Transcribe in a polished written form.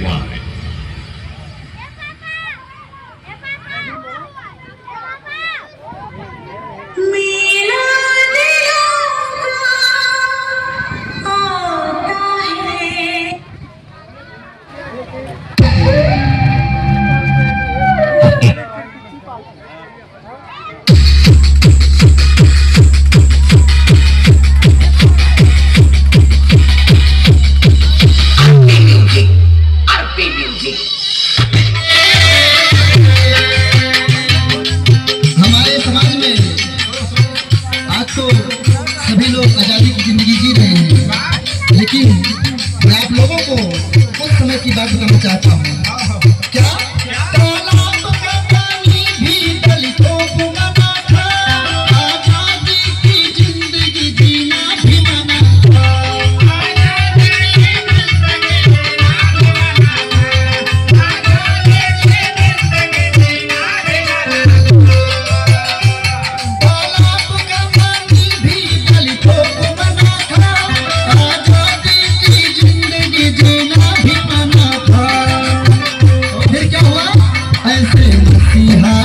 why. हमारे समाज में आज तो सभी लोग आजादी की जिंदगी जी रहे हैं, लेकिन मैं आप लोगों को उस समय की बात बताना चाहता हूँ। क्या तालाब का पानी भी दलितों को मना था, आजादी की जिंदगी जीना भी मना था। तालाब का पानी भी दलितों को मना था, आजादी की जिंदगी जीना भी मना था। फिर क्या हुआ? ऐसे मसीहा